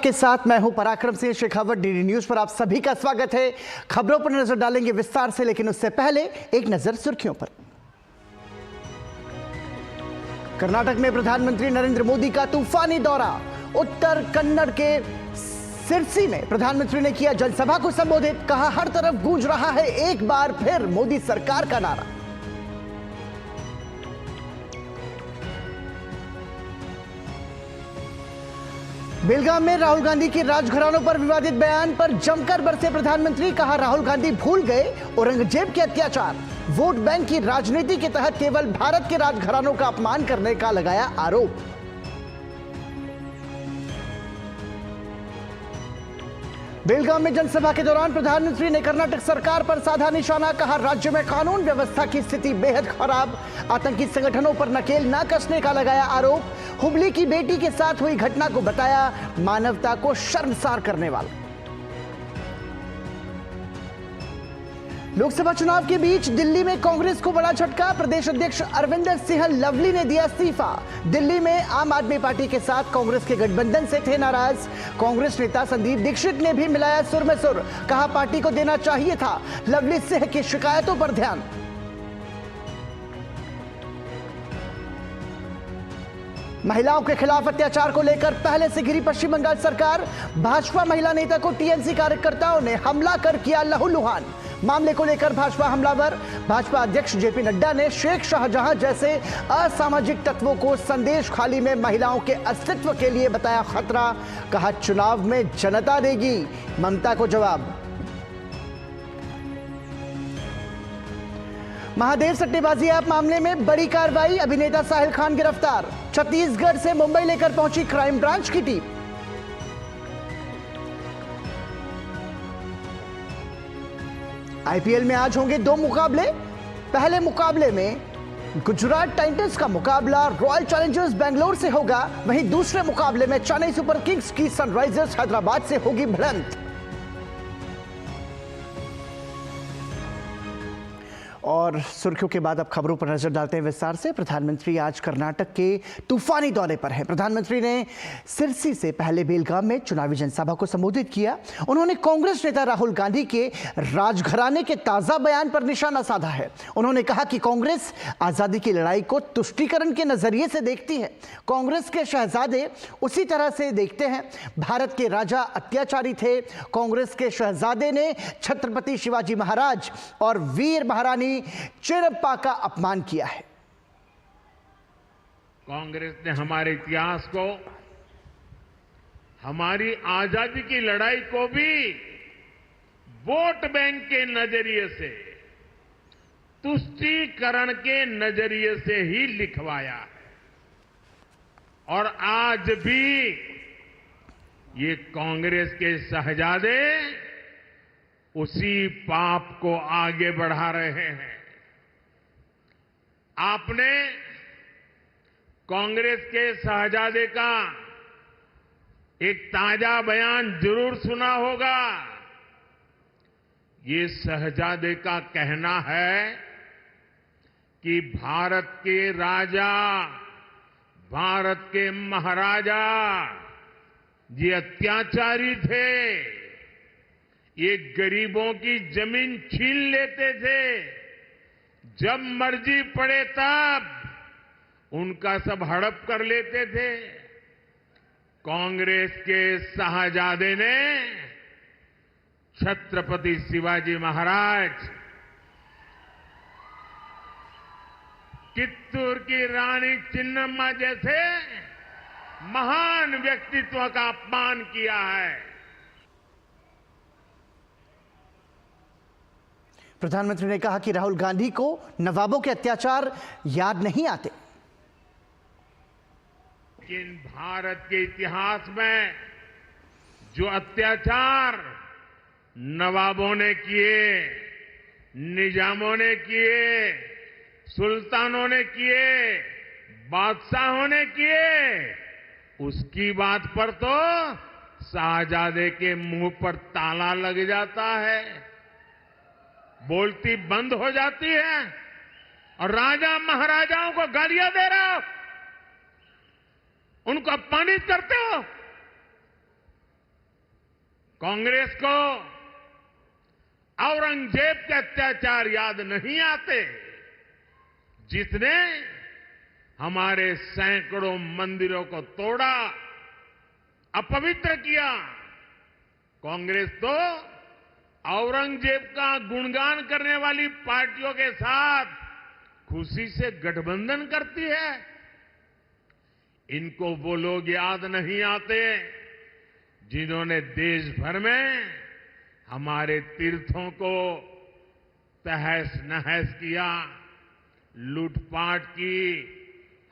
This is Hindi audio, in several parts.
आपके साथ मैं हूं पराक्रम सिंह शेखावत। डीडी न्यूज पर आप सभी का स्वागत है। खबरों पर नजर डालेंगे विस्तार से, लेकिन उससे पहले एक नजर सुर्खियों पर। कर्नाटक में प्रधानमंत्री नरेंद्र मोदी का तूफानी दौरा। उत्तर कन्नड़ के सिरसी में प्रधानमंत्री ने किया जनसभा को संबोधित। कहा, हर तरफ गूंज रहा है एक बार फिर मोदी सरकार का नारा। बेलगाम में राहुल गांधी की राजघरानों पर विवादित बयान पर जमकर बरसे प्रधानमंत्री। कहा, राहुल गांधी भूल गए औरंगजेब के अत्याचार। वोट बैंक की राजनीति के तहत केवल भारत के राजघरानों का अपमान करने का लगाया आरोप। बेलगाम में जनसभा के दौरान प्रधानमंत्री ने कर्नाटक सरकार पर साधा निशाना। कहा, राज्य में कानून व्यवस्था की स्थिति बेहद खराब। आतंकी संगठनों पर नकेल न कसने का लगाया आरोप। हुबली की बेटी के साथ हुई घटना को बताया मानवता को शर्मसार करने वाला। लोकसभा चुनाव के बीच दिल्ली में कांग्रेस को बड़ा झटका। प्रदेश अध्यक्ष अरविंदर सिंह लवली ने दिया इस्तीफा। दिल्ली में आम आदमी पार्टी के साथ कांग्रेस के गठबंधन से थे नाराज। कांग्रेस नेता संदीप दीक्षित ने भी मिलाया सुर में सुर। कहा, पार्टी को देना चाहिए था लवली सिंह की शिकायतों पर ध्यान। महिलाओं के खिलाफ अत्याचार को लेकर पहले से घिरी पश्चिम बंगाल सरकार। भाजपा महिला नेता को टीएमसी कार्यकर्ताओं ने हमला कर किया लहूलुहान। मामले को लेकर भाजपा हमलावर। भाजपा अध्यक्ष जेपी नड्डा ने शेख शाहजहां जैसे असामाजिक तत्वों को संदेश खाली में महिलाओं के अस्तित्व के लिए बताया खतरा। कहा, चुनाव में जनता देगी ममता को जवाब। महादेव सट्टेबाजी ऐप मामले में बड़ी कार्रवाई। अभिनेता साहिल खान गिरफ्तार। छत्तीसगढ़ से मुंबई लेकर पहुंची क्राइम ब्रांच की टीम। आईपीएल में आज होंगे दो मुकाबले। पहले मुकाबले में गुजरात टाइटंस का मुकाबला रॉयल चैलेंजर्स बेंगलोर से होगा। वहीं दूसरे मुकाबले में चेन्नई सुपर किंग्स की सनराइजर्स हैदराबाद से होगी भिड़ंत। और सुर्खियों के बाद अब खबरों पर नजर डालते हैं विस्तार से। प्रधानमंत्री आज कर्नाटक के तूफानी दौरे पर हैं। प्रधानमंत्री ने सिरसी से पहले बेलगाम में चुनावी जनसभा को संबोधित किया। उन्होंने कांग्रेस नेता राहुल गांधी के राजघराने के ताजा बयान पर निशाना साधा है। उन्होंने कहा कि कांग्रेस आजादी की लड़ाई को तुष्टीकरण के नजरिए से देखती है। कांग्रेस के शहजादे उसी तरह से देखते हैं। भारत के राजा अत्याचारी थे। कांग्रेस के शहजादे ने छत्रपति शिवाजी महाराज और वीर महारानी चिरप्पा का अपमान किया है। कांग्रेस ने हमारे इतिहास को, हमारी आजादी की लड़ाई को भी वोट बैंक के नजरिए से, तुष्टीकरण के नजरिए से ही लिखवाया है। और आज भी ये कांग्रेस के शहजादे उसी पाप को आगे बढ़ा रहे हैं। आपने कांग्रेस के शहजादे का एक ताजा बयान जरूर सुना होगा। ये शहजादे का कहना है कि भारत के राजा, भारत के महाराजा ये अत्याचारी थे। ये गरीबों की जमीन छीन लेते थे। जब मर्जी पड़े तब उनका सब हड़प कर लेते थे। कांग्रेस के शाहजादे ने छत्रपति शिवाजी महाराज, कित्तूर की रानी चिन्नम्मा जैसे महान व्यक्तित्व का अपमान किया है। प्रधानमंत्री ने कहा कि राहुल गांधी को नवाबों के अत्याचार याद नहीं आते। लेकिन भारत के इतिहास में जो अत्याचार नवाबों ने किए, निजामों ने किए, सुल्तानों ने किए, बादशाहों ने किए, उसकी बात पर तो शाहजादे के मुंह पर ताला लग जाता है, बोलती बंद हो जाती है। और राजा महाराजाओं को गालियां दे रहे हो, उनको अपमानित करते हो। कांग्रेस को औरंगजेब के अत्याचार याद नहीं आते, जिसने हमारे सैकड़ों मंदिरों को तोड़ा, अपवित्र किया। कांग्रेस तो औरंगजेब का गुणगान करने वाली पार्टियों के साथ खुशी से गठबंधन करती है। इनको वो लोग याद नहीं आते जिन्होंने देश भर में हमारे तीर्थों को तहस नहस किया, लूटपाट की,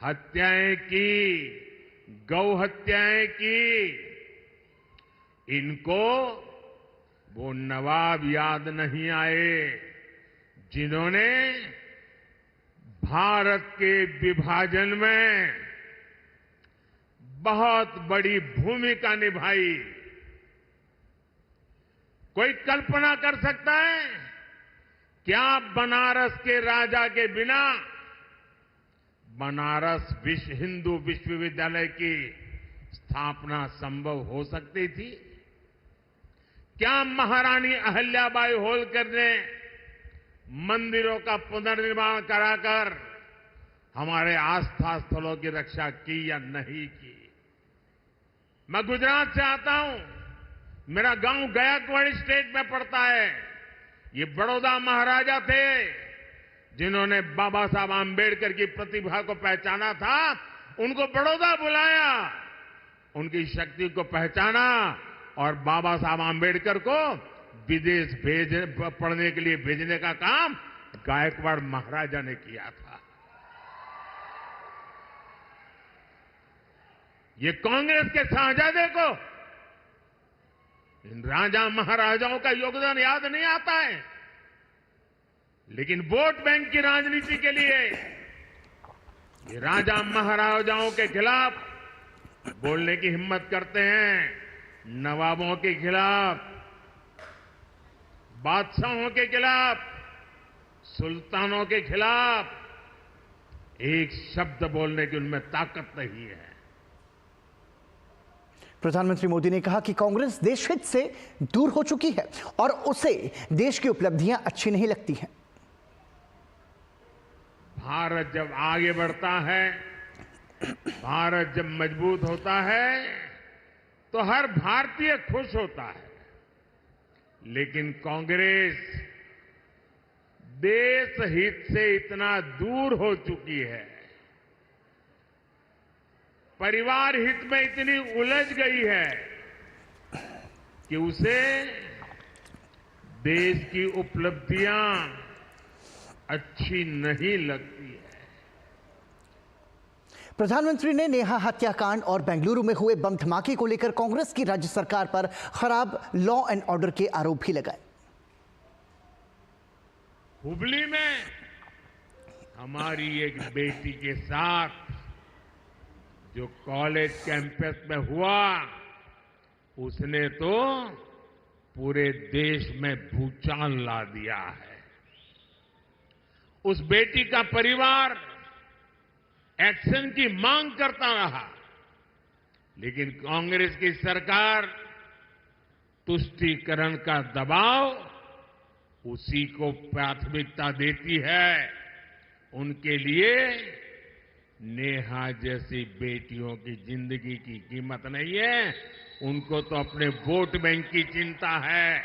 हत्याएं की, गौ हत्याएं की। इनको वो नवाब याद नहीं आए जिन्होंने भारत के विभाजन में बहुत बड़ी भूमिका निभाई। कोई कल्पना कर सकता है क्या बनारस के राजा के बिना बनारस हिंदू विश्वविद्यालय की स्थापना संभव हो सकती थी? क्या महारानी अहिल्याबाई होलकर ने मंदिरों का पुनर्निर्माण कराकर हमारे आस्था स्थलों की रक्षा की या नहीं की? मैं गुजरात से आता हूं, मेरा गांव गायकवाड़ स्टेट में पड़ता है। ये बड़ौदा महाराजा थे जिन्होंने बाबा साहब आंबेडकर की प्रतिभा को पहचाना था, उनको बड़ौदा बुलाया, उनकी शक्ति को पहचाना और बाबा साहब आंबेडकर को विदेश पढ़ने के लिए भेजने का काम गायकवाड़ महाराजा ने किया था। ये कांग्रेस के शाहजादे को इन राजा महाराजाओं का योगदान याद नहीं आता है, लेकिन वोट बैंक की राजनीति के लिए ये राजा महाराजाओं के खिलाफ बोलने की हिम्मत करते हैं, नवाबों के खिलाफ, बादशाहों के खिलाफ, सुल्तानों के खिलाफ एक शब्द बोलने की उनमें ताकत नहीं है। प्रधानमंत्री मोदी ने कहा कि कांग्रेस देशहित से दूर हो चुकी है और उसे देश की उपलब्धियां अच्छी नहीं लगती हैं। भारत जब आगे बढ़ता है, भारत जब मजबूत होता है तो हर भारतीय खुश होता है, लेकिन कांग्रेस देश हित से इतना दूर हो चुकी है, परिवार हित में इतनी उलझ गई है कि उसे देश की उपलब्धियां अच्छी नहीं लगती है। प्रधानमंत्री ने नेहा हत्याकांड और बेंगलुरु में हुए बम धमाके को लेकर कांग्रेस की राज्य सरकार पर खराब लॉ एंड ऑर्डर के आरोप भी लगाए। हुबली में हमारी एक बेटी के साथ जो कॉलेज कैंपस में हुआ, उसने तो पूरे देश में भूचाल ला दिया है। उस बेटी का परिवार एक्शन की मांग करता रहा, लेकिन कांग्रेस की सरकार तुष्टीकरण का दबाव उसी को प्राथमिकता देती है। उनके लिए नेहा जैसी बेटियों की जिंदगी की कीमत नहीं है, उनको तो अपने वोट बैंक की चिंता है।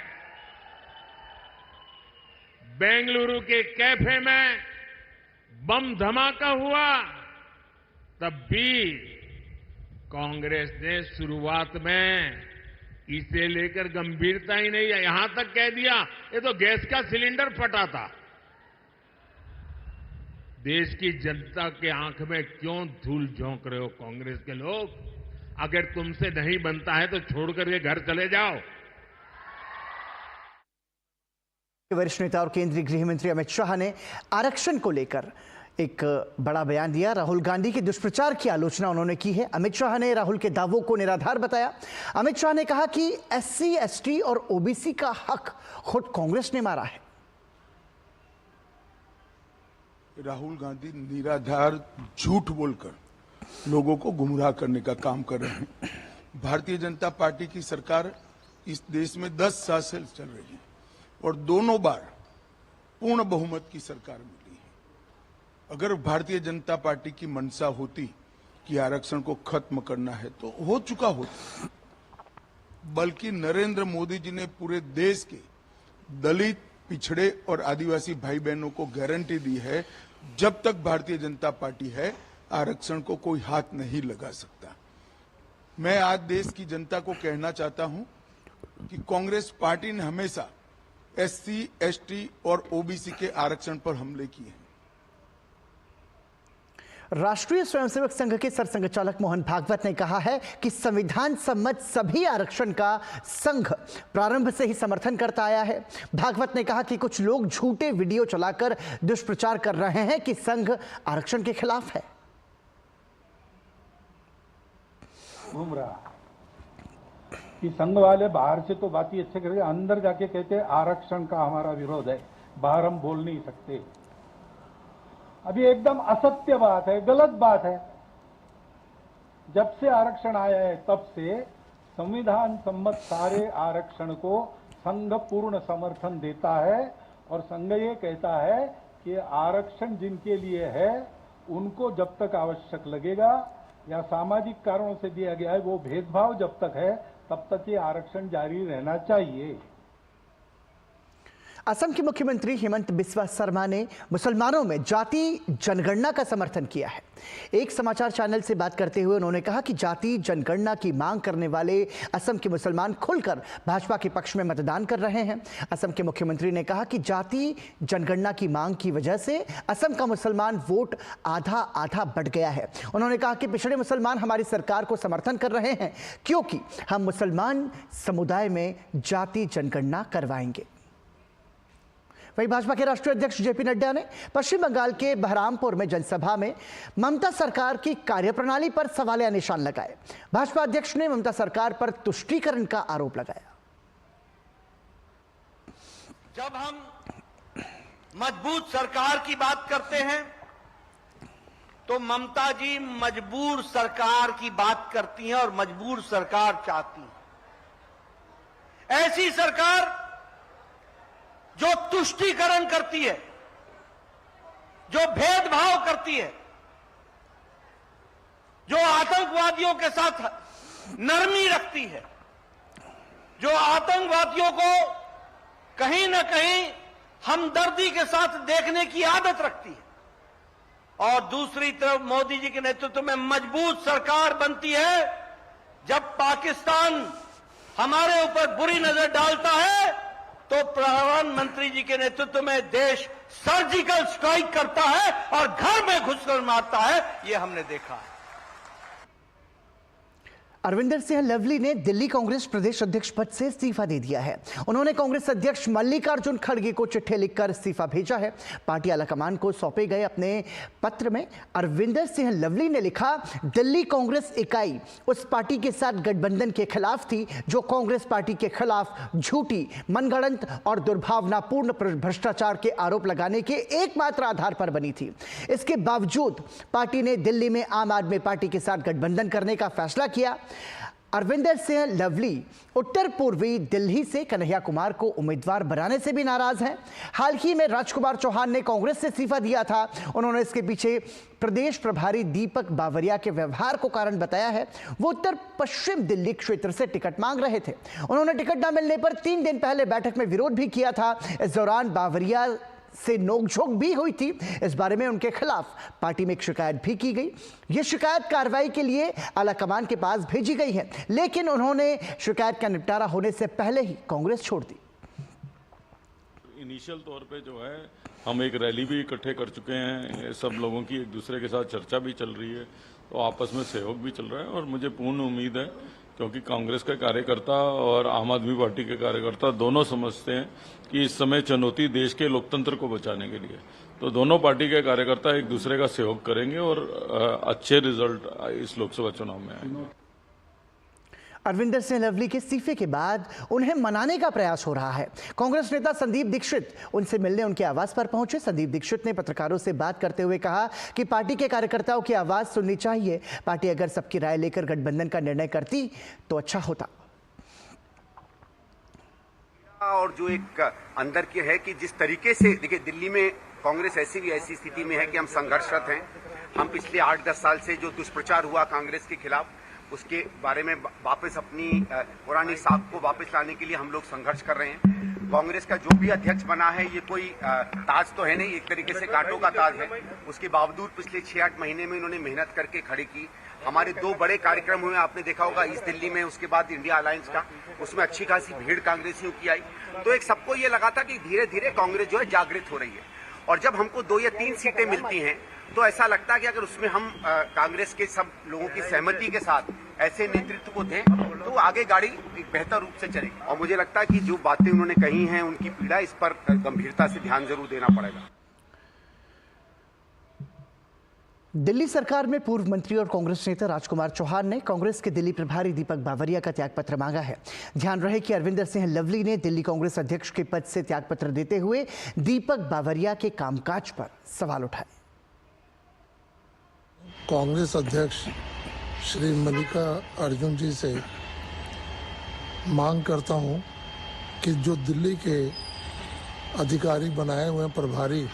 बेंगलुरु के कैफे में बम धमाका हुआ, तब भी कांग्रेस ने शुरुआत में इसे लेकर गंभीरता ही नहीं है, यहां तक कह दिया ये तो गैस का सिलेंडर फटा था। देश की जनता के आंख में क्यों धूल झोंक रहे हो कांग्रेस के लोग? अगर तुमसे नहीं बनता है तो छोड़ करके घर चले जाओ। वरिष्ठ नेता और केंद्रीय गृह मंत्री अमित शाह ने आरक्षण को लेकर एक बड़ा बयान दिया। राहुल गांधी के दुष्प्रचार की आलोचना उन्होंने की है। अमित शाह ने राहुल के दावों को निराधार बताया। अमित शाह ने कहा कि एससी, एसटी और ओबीसी का हक खुद कांग्रेस ने मारा है। राहुल गांधी निराधार झूठ बोलकर लोगों को गुमराह करने का काम कर रहे हैं। भारतीय जनता पार्टी की सरकार इस देश में 10 साल से चल रही है और दोनों बार पूर्ण बहुमत की सरकार मिली है। अगर भारतीय जनता पार्टी की मंशा होती कि आरक्षण को खत्म करना है तो हो चुका होता, बल्कि नरेंद्र मोदी जी ने पूरे देश के दलित, पिछड़े और आदिवासी भाई बहनों को गारंटी दी है, जब तक भारतीय जनता पार्टी है आरक्षण को कोई हाथ नहीं लगा सकता। मैं आज देश की जनता को कहना चाहता हूं कि कांग्रेस पार्टी ने हमेशा एससी, एसटी और ओबीसी के आरक्षण पर हमले किए हैं। राष्ट्रीय स्वयंसेवक संघ के सरसंघचालक मोहन भागवत ने कहा है कि संविधान सम्मत सभी आरक्षण का संघ प्रारंभ से ही समर्थन करता आया है। भागवत ने कहा कि कुछ लोग झूठे वीडियो चलाकर दुष्प्रचार कर रहे हैं कि संघ आरक्षण के खिलाफ है। घूम रहा कि संघ वाले बाहर से तो बात ही अच्छे करके अंदर जाके कहते हैं आरक्षण का हमारा विरोध है, बाहर हम बोल नहीं सकते। अभी एकदम असत्य बात है, गलत बात है। जब से आरक्षण आया है तब से संविधान सम्मत सारे आरक्षण को संघ पूर्ण समर्थन देता है और संघ ये कहता है कि आरक्षण जिनके लिए है उनको जब तक आवश्यक लगेगा या सामाजिक कारणों से दिया गया है, वो भेदभाव जब तक है तब तक ये आरक्षण जारी रहना चाहिए। असम के मुख्यमंत्री हेमंत बिस्वा शर्मा ने मुसलमानों में जाति जनगणना का समर्थन किया है। एक समाचार चैनल से बात करते हुए उन्होंने कहा कि जाति जनगणना की मांग करने वाले असम के मुसलमान खुलकर भाजपा के पक्ष में मतदान कर रहे हैं। असम के मुख्यमंत्री ने कहा कि जाति जनगणना की मांग की वजह से असम का मुसलमान वोट आधा आधा बढ़ गया है। उन्होंने कहा कि पिछड़े मुसलमान हमारी सरकार को समर्थन कर रहे हैं क्योंकि हम मुसलमान समुदाय में जाति जनगणना करवाएंगे। वहीं भाजपा के राष्ट्रीय अध्यक्ष जेपी नड्डा ने पश्चिम बंगाल के बहरामपुर में जनसभा में ममता सरकार की कार्यप्रणाली पर सवालिया निशान लगाए। भाजपा अध्यक्ष ने ममता सरकार पर तुष्टीकरण का आरोप लगाया। जब हम मजबूत सरकार की बात करते हैं तो ममता जी मजबूर सरकार की बात करती हैं और मजबूर सरकार चाहती हैं। ऐसी सरकार जो तुष्टीकरण करती है, जो भेदभाव करती है, जो आतंकवादियों के साथ नरमी रखती है, जो आतंकवादियों को कहीं न कहीं हमदर्दी के साथ देखने की आदत रखती है, और दूसरी तरफ मोदी जी के नेतृत्व में मजबूत सरकार बनती है जब पाकिस्तान हमारे ऊपर बुरी नजर डालता है तो प्रधानमंत्री जी के नेतृत्व में देश सर्जिकल स्ट्राइक करता है और घर में घुसकर मारता है। यह हमने देखा है। अरविंदर सिंह लवली ने दिल्ली कांग्रेस प्रदेश अध्यक्ष पद से इस्तीफा दे दिया है। उन्होंने कांग्रेस अध्यक्ष मल्लिकार्जुन खड़गे को चिट्ठी लिखकर इस्तीफा भेजा है। पार्टी आलाकमान को सौंपे गए अपने पत्र में अरविंदर सिंह लवली ने लिखा, दिल्ली कांग्रेस इकाई उस पार्टी के साथ गठबंधन के खिलाफ थी जो कांग्रेस पार्टी के खिलाफ झूठी, मनगढ़ंत और दुर्भावनापूर्ण भ्रष्टाचार के आरोप लगाने के एकमात्र आधार पर बनी थी। इसके बावजूद पार्टी ने दिल्ली में आम आदमी पार्टी के साथ गठबंधन करने का फैसला किया। अरविंदर सिंह लवली उत्तर पूर्वी दिल्ली से कन्हैया कुमार को उम्मीदवार बनाने से भी नाराज हैं। हाल ही में राजकुमार चौहान ने कांग्रेस से इस्तीफा दिया था। उन्होंने इसके पीछे प्रदेश प्रभारी दीपक बावरिया के व्यवहार को कारण बताया है। वो उत्तर पश्चिम दिल्ली क्षेत्र से टिकट मांग रहे थे। उन्होंने टिकट न मिलने पर 3 दिन पहले बैठक में विरोध भी किया था। इस दौरान बावरिया से नोकझोंक भी हुई थी। इस बारे में उनके खिलाफ पार्टी में एक शिकायत भी की गई। यह शिकायत कार्रवाई के लिए आलाकमान के पास भेजी गई है, लेकिन उन्होंने शिकायत का निपटारा होने से पहले ही कांग्रेस छोड़ दी। इनिशियल तौर पे जो है हम एक रैली भी इकट्ठे कर चुके हैं। सब लोगों की एक दूसरे के साथ चर्चा भी चल रही है, तो आपस में सहयोग भी चल रहा है और मुझे पूर्ण उम्मीद है, क्योंकि कांग्रेस के कार्यकर्ता और आम आदमी पार्टी के कार्यकर्ता दोनों समझते हैं कि इस समय चुनौती देश के लोकतंत्र को बचाने के लिए, तो दोनों पार्टी के कार्यकर्ता एक दूसरे का सहयोग करेंगे और अच्छे रिजल्ट इस लोकसभा चुनाव में आएंगे। अरविंदर सिंह लवली के इस्तीफे के बाद उन्हें मनाने का प्रयास हो रहा है। कांग्रेस नेता संदीप दीक्षित उनसे मिलने उनके आवास पर पहुंचे। संदीप दीक्षित ने पत्रकारों से बात करते हुए कहा कि पार्टी के कार्यकर्ताओं की आवाज सुननी चाहिए। पार्टी अगर सबकी राय लेकर गठबंधन का निर्णय करती तो अच्छा होता। और जो एक अंदर की है कि जिस तरीके से देखिए दिल्ली में कांग्रेस ऐसी स्थिति में है कि हम संघर्षरत हैं। हम पिछले 8-10 साल से जो दुष्प्रचार हुआ कांग्रेस के खिलाफ उसके बारे में वापस अपनी पुरानी साख को वापस लाने के लिए हम लोग संघर्ष कर रहे हैं। कांग्रेस का जो भी अध्यक्ष बना है ये कोई ताज तो है नहीं, एक तरीके से कांटों का ताज है। उसके बावजूद पिछले 6-8 महीने में इन्होंने मेहनत करके खड़ी की। हमारे 2 बड़े कार्यक्रम हुए, आपने देखा होगा ईस्ट दिल्ली में, उसके बाद इंडिया अलायंस का, उसमें अच्छी खासी भीड़ कांग्रेसियों की आई। तो एक सबको ये लगा था कि धीरे धीरे कांग्रेस जो है जागृत हो रही है। और जब हमको 2 या 3 सीटें मिलती हैं तो ऐसा लगता है कि अगर उसमें हम कांग्रेस के सब लोगों की सहमति के साथ ऐसे नेतृत्व को दें तो आगे गाड़ी एक बेहतर रूप से चलेगी। और मुझे लगता है कि जो बातें उन्होंने कही हैं उनकी पीड़ा, इस पर गंभीरता से ध्यान जरूर देना पड़ेगा। दिल्ली सरकार में पूर्व मंत्री और कांग्रेस नेता राजकुमार चौहान ने कांग्रेस के दिल्ली प्रभारी दीपक बावरिया का त्यागपत्र मांगा है। ध्यान रहे कि अरविंदर सिंह लवली ने दिल्ली कांग्रेस अध्यक्ष के पद से त्यागपत्र देते हुए दीपक बावरिया के कामकाज पर सवाल उठाए। कांग्रेस अध्यक्ष श्री मल्लिकार्जुन जी से मांग करता हूं कि जो दिल्ली के अधिकारी बनाए हुए प्रभारी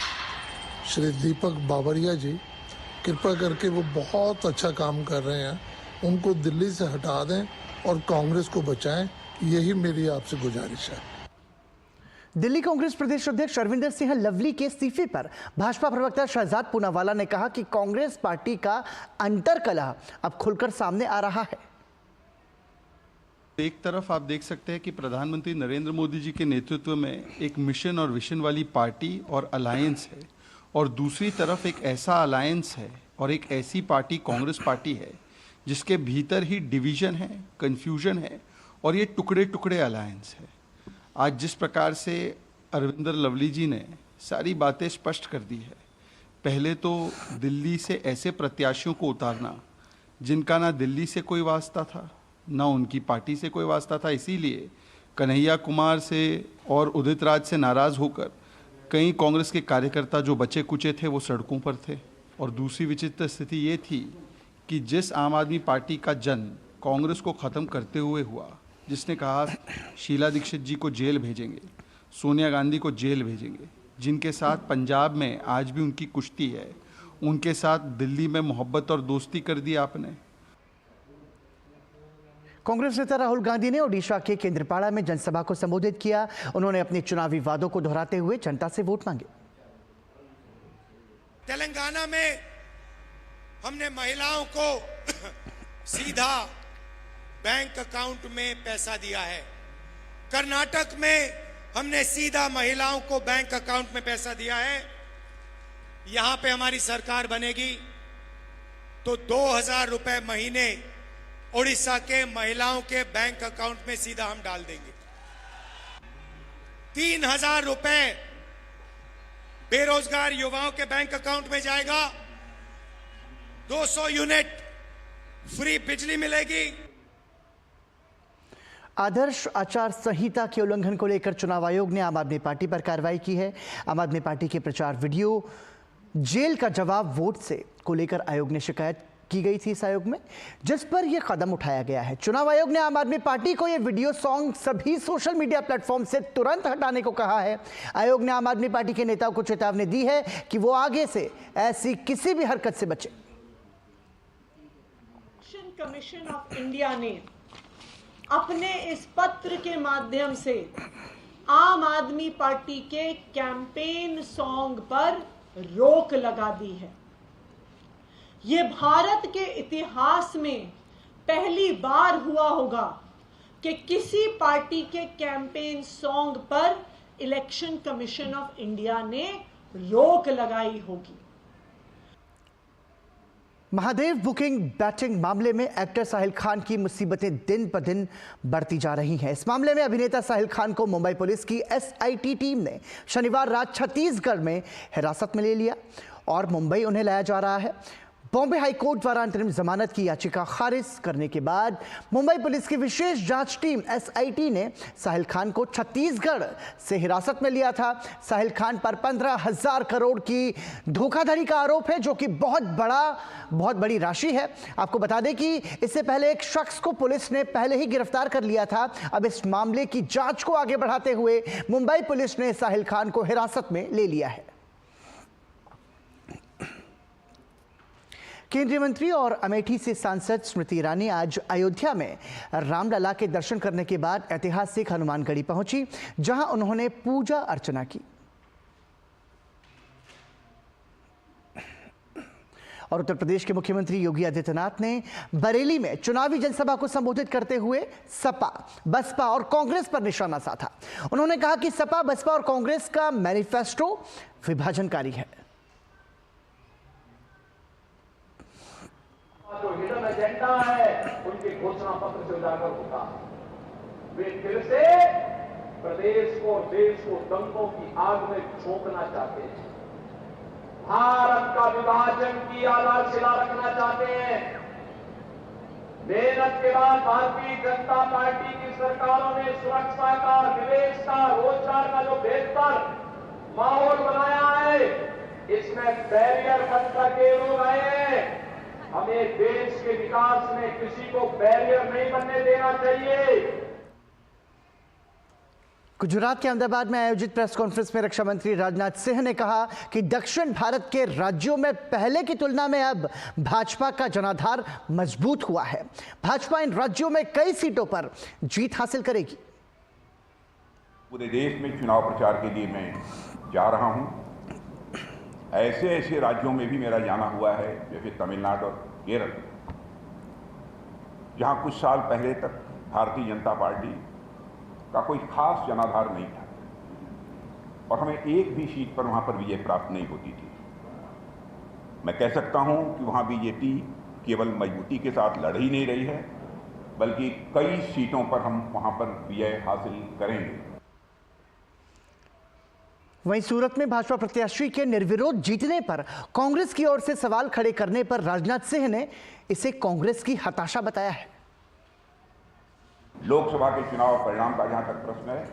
श्री दीपक बावरिया जी, कृपा करके वो बहुत अच्छा काम कर रहे हैं, उनको दिल्ली से हटा दें और कांग्रेस को बचाएं। यही मेरी आपसे गुजारिश है। दिल्ली कांग्रेस प्रदेश अध्यक्ष अरविंदर सिंह लवली के इस्तीफे पर भाजपा प्रवक्ता शहजाद पूनावाला ने कहा कि कांग्रेस पार्टी का अंतर्कलह अब खुलकर सामने आ रहा है। एक तरफ आप देख सकते हैं कि प्रधानमंत्री नरेंद्र मोदी जी के नेतृत्व में एक मिशन और विजन वाली पार्टी और अलायंस है, और दूसरी तरफ एक ऐसा अलायंस है और एक ऐसी पार्टी कांग्रेस पार्टी है जिसके भीतर ही डिवीजन है, कंफ्यूजन है और ये टुकड़े टुकड़े अलायंस है। आज जिस प्रकार से अरविंदर लवली जी ने सारी बातें स्पष्ट कर दी है, पहले तो दिल्ली से ऐसे प्रत्याशियों को उतारना जिनका ना दिल्ली से कोई वास्ता था ना उनकी पार्टी से कोई वास्ता था, इसीलिए कन्हैया कुमार से और उदित राज से नाराज़ होकर कई कांग्रेस के कार्यकर्ता जो बचे कुचे थे वो सड़कों पर थे। और दूसरी विचित्र स्थिति ये थी कि जिस आम आदमी पार्टी का जन्म कांग्रेस को ख़त्म करते हुए हुआ, जिसने कहा शीला दीक्षित जी को जेल भेजेंगे, सोनिया गांधी को जेल भेजेंगे, जिनके साथ पंजाब में आज भी उनकी कुश्ती है, उनके साथ दिल्ली में मोहब्बत और दोस्ती कर दी आपने। कांग्रेस नेता राहुल गांधी ने ओडिशा के केंद्रपाड़ा में जनसभा को संबोधित किया। उन्होंने अपने चुनावी वादों को दोहराते हुए जनता से वोट मांगे। तेलंगाना में हमने महिलाओं को सीधा बैंक अकाउंट में पैसा दिया है। कर्नाटक में हमने सीधा महिलाओं को बैंक अकाउंट में पैसा दिया है। यहां पे हमारी सरकार बनेगी तो 2000 रुपए महीने ओडिशा के महिलाओं के बैंक अकाउंट में सीधा हम डाल देंगे। 3000 रुपए बेरोजगार युवाओं के बैंक अकाउंट में जाएगा। 200 यूनिट फ्री बिजली मिलेगी। आदर्श आचार संहिता के उल्लंघन को लेकर चुनाव आयोग ने आम आदमी पार्टी पर कार्रवाई की है। आम आदमी पार्टी के प्रचार वीडियो जेल का जवाब वोट से को लेकर आयोग ने शिकायत की गई थी इस आयोग में, जिस पर यह कदम उठाया गया है। चुनाव आयोग ने आम आदमी पार्टी को यह वीडियो सॉन्ग सभी सोशल मीडिया प्लेटफॉर्म से तुरंत हटाने को कहा है। आयोग ने आम आदमी पार्टी के नेताओं को चेतावनी दी है कि वो आगे से ऐसी किसी भी हरकत से बचे। इलेक्शन कमीशन ऑफ इंडिया ने अपने इस पत्र के माध्यम से आम आदमी पार्टी के कैंपेन सॉन्ग पर रोक लगा दी है। ये भारत के इतिहास में पहली बार हुआ होगा कि किसी पार्टी के कैंपेन सॉन्ग पर इलेक्शन कमीशन ऑफ इंडिया ने रोक लगाई होगी। महादेव बुकिंग बैटिंग मामले में एक्टर साहिल खान की मुसीबतें दिन पर दिन बढ़ती जा रही हैं। इस मामले में अभिनेता साहिल खान को मुंबई पुलिस की SIT टीम ने शनिवार रात छत्तीसगढ़ में हिरासत में ले लिया और मुंबई उन्हें लाया जा रहा है। बॉम्बे हाई कोर्ट द्वारा अंतरिम जमानत की याचिका खारिज करने के बाद मुंबई पुलिस की विशेष जांच टीम SIT ने साहिल खान को छत्तीसगढ़ से हिरासत में लिया था। साहिल खान पर 15,000 करोड़ की धोखाधड़ी का आरोप है, जो कि बहुत बड़ी राशि है। आपको बता दें कि इससे पहले एक शख्स को पुलिस ने पहले ही गिरफ्तार कर लिया था। अब इस मामले की जांच को आगे बढ़ाते हुए मुंबई पुलिस ने साहिल खान को हिरासत में ले लिया है। केंद्रीय मंत्री और अमेठी से सांसद स्मृति ईरानी आज अयोध्या में रामलला के दर्शन करने के बाद ऐतिहासिक हनुमानगढ़ी पहुंची, जहां उन्होंने पूजा अर्चना की। और उत्तर प्रदेश के मुख्यमंत्री योगी आदित्यनाथ ने बरेली में चुनावी जनसभा को संबोधित करते हुए सपा, बसपा और कांग्रेस पर निशाना साधा। उन्होंने कहा कि सपा, बसपा और कांग्रेस का मैनिफेस्टो विभाजनकारी है। जो हिडन एजेंडा है उनके घोषणा पत्र से उजागर होता है। वे फिर से प्रदेश को, देश को दंगों की आग में झोंकना चाहते हैं। भारत का विभाजन की आधारशिला रखना चाहते हैं। मेहनत के बाद भारतीय जनता पार्टी की सरकारों ने सुरक्षा का, निवेश का, रोजगार का जो बेहतर माहौल बनाया है, इसमें बैरियर बन करके लोग आए हैं। हमें देश के विकास में किसी को बैरियर नहीं बनने देना चाहिए। गुजरात के अहमदाबाद में आयोजित प्रेस कॉन्फ्रेंस में रक्षा मंत्री राजनाथ सिंह ने कहा कि दक्षिण भारत के राज्यों में पहले की तुलना में अब भाजपा का जनाधार मजबूत हुआ है। भाजपा इन राज्यों में कई सीटों पर जीत हासिल करेगी। पूरे देश में चुनाव प्रचार के लिए मैं जा रहा हूं। ऐसे राज्यों में भी मेरा जाना हुआ है, जैसे तमिलनाडु और केरल, जहां कुछ साल पहले तक भारतीय जनता पार्टी का कोई खास जनाधार नहीं था और हमें एक भी सीट पर वहां पर विजय प्राप्त नहीं होती थी। मैं कह सकता हूं कि वहां बीजेपी केवल मजबूती के साथ लड़ ही नहीं रही है, बल्कि कई सीटों पर हम वहां पर विजय हासिल करेंगे। वहीं सूरत में भाजपा प्रत्याशी के निर्विरोध जीतने पर कांग्रेस की ओर से सवाल खड़े करने पर राजनाथ सिंह ने इसे कांग्रेस की हताशा बताया है। लोकसभा के चुनाव परिणाम का जहां तक प्रश्न है,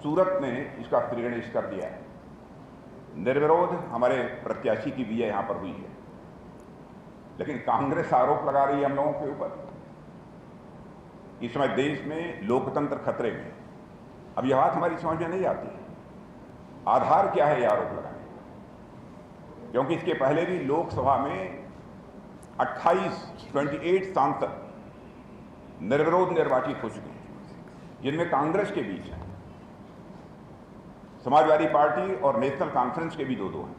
सूरत ने इसका त्रिगुणित कर दिया है। निर्विरोध हमारे प्रत्याशी की विजय यहां पर हुई है, लेकिन कांग्रेस आरोप लगा रही है हम लोगों के ऊपर। इस समय देश में लोकतंत्र खतरे में। अब यह बात हमारी समझ में नहीं आती है, आधार क्या है ये आरोप लगाने, क्योंकि इसके पहले भी लोकसभा में 28 सांसद निर्विरोध निर्वाचित हो चुके हैं, जिनमें कांग्रेस के बीच है, समाजवादी पार्टी और नेशनल कॉन्फ्रेंस के भी दो हैं।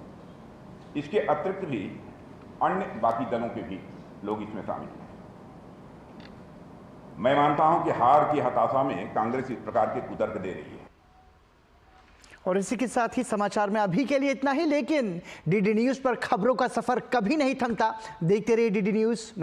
इसके अतिरिक्त भी अन्य बाकी दलों के भी लोग इसमें शामिल हैं। मैं मानता हूं कि हार की हताशा में कांग्रेस इस प्रकार के कुतर्क दे रही है। और इसी के साथ ही समाचार में अभी के लिए इतना ही, लेकिन DD न्यूज पर खबरों का सफर कभी नहीं थमता। देखते रहिए DD न्यूज।